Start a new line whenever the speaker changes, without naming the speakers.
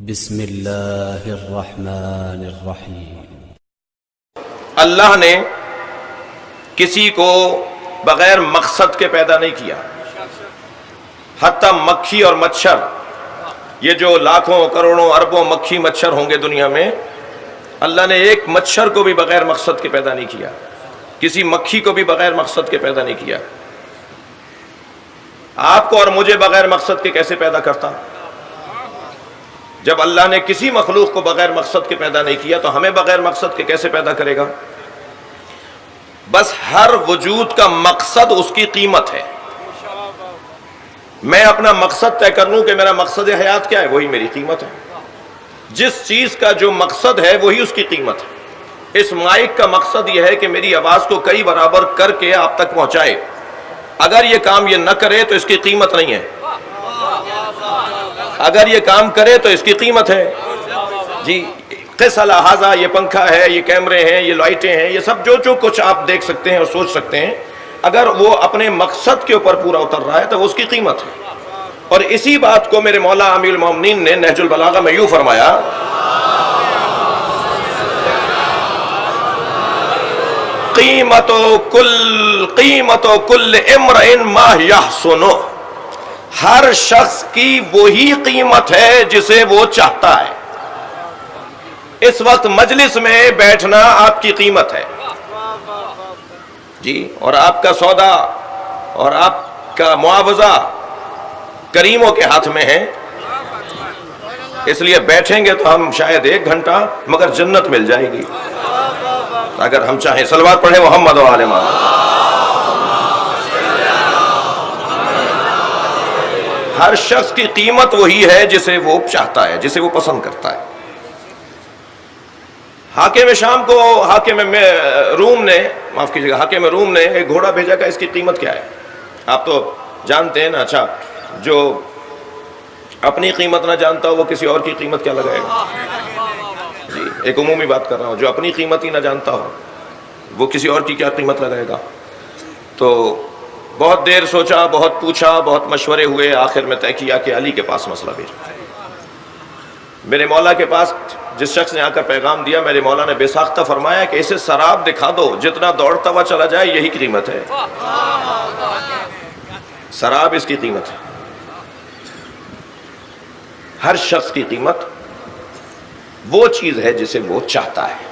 بسم اللہ الرحمن الرحیم۔
اللہ نے کسی کو بغیر مقصد کے پیدا نہیں کیا، حتیٰ مکھی اور مچھر، یہ جو لاکھوں کروڑوں اربوں مکھی مچھر ہوں گے دنیا میں، اللہ نے ایک مچھر کو بھی بغیر مقصد کے پیدا نہیں کیا، کسی مکھی کو بھی بغیر مقصد کے پیدا نہیں کیا۔ آپ کو اور مجھے بغیر مقصد کے کیسے پیدا کرتا؟ جب اللہ نے کسی مخلوق کو بغیر مقصد کے پیدا نہیں کیا تو ہمیں بغیر مقصد کے کیسے پیدا کرے گا؟ بس ہر وجود کا مقصد اس کی قیمت ہے۔ میں اپنا مقصد طے کر لوں کہ میرا مقصد حیات کیا ہے، وہی میری قیمت ہے۔ جس چیز کا جو مقصد ہے وہی اس کی قیمت ہے۔ اس مائک کا مقصد یہ ہے کہ میری آواز کو کئی برابر کر کے آپ تک پہنچائے۔ اگر یہ کام یہ نہ کرے تو اس کی قیمت نہیں ہے، اگر یہ کام کرے تو اس کی قیمت ہے۔ جی قس لہٰذا، یہ پنکھا ہے، یہ کیمرے ہیں، یہ لائٹیں ہیں، یہ سب جو کچھ آپ دیکھ سکتے ہیں اور سوچ سکتے ہیں، اگر وہ اپنے مقصد کے اوپر پورا اتر رہا ہے تو وہ اس کی قیمت ہے۔ اور اسی بات کو میرے مولا امیر المومنین نے نہج البلاغہ میں یوں فرمایا، قیمت کل امرئ ما یحسنہ، ہر شخص کی وہی قیمت ہے جسے وہ چاہتا ہے۔ اس وقت مجلس میں بیٹھنا آپ کی قیمت ہے جی، اور آپ کا سودا اور آپ کا معاوضہ کریموں کے ہاتھ میں ہے، اس لیے بیٹھیں گے تو ہم شاید 1 گھنٹہ مگر جنت مل جائے گی اگر ہم چاہیں۔ صلوات پڑھیں محمد و آل محمد۔ ہر شخص کی قیمت وہی ہے جسے وہ چاہتا ہے، جسے وہ پسند کرتا ہے۔ حاکم شام کو حاکم روم نے ایک گھوڑا بھیجا کہ اس کی قیمت کیا ہے؟ آپ تو جانتے ہیں نا۔ اچھا، جو اپنی قیمت نہ جانتا ہو وہ کسی اور کی قیمت کیا لگائے گا؟ جی ایک عمومی بات کر رہا ہوں، جو اپنی قیمت ہی نہ جانتا ہو وہ کسی اور کی کیا قیمت لگائے گا؟ تو بہت دیر سوچا، بہت پوچھا، بہت مشورے ہوئے، آخر میں طے کیا کہ علی کے پاس مسئلہ بھیجا۔ میرے مولا کے پاس جس شخص نے آ کر پیغام دیا، میرے مولا نے بے ساختہ فرمایا کہ اسے سراب دکھا دو، جتنا دوڑتا ہوا چلا جائے یہی قیمت ہے، سراب اس کی قیمت ہے۔ ہر شخص کی قیمت وہ چیز ہے جسے وہ چاہتا ہے۔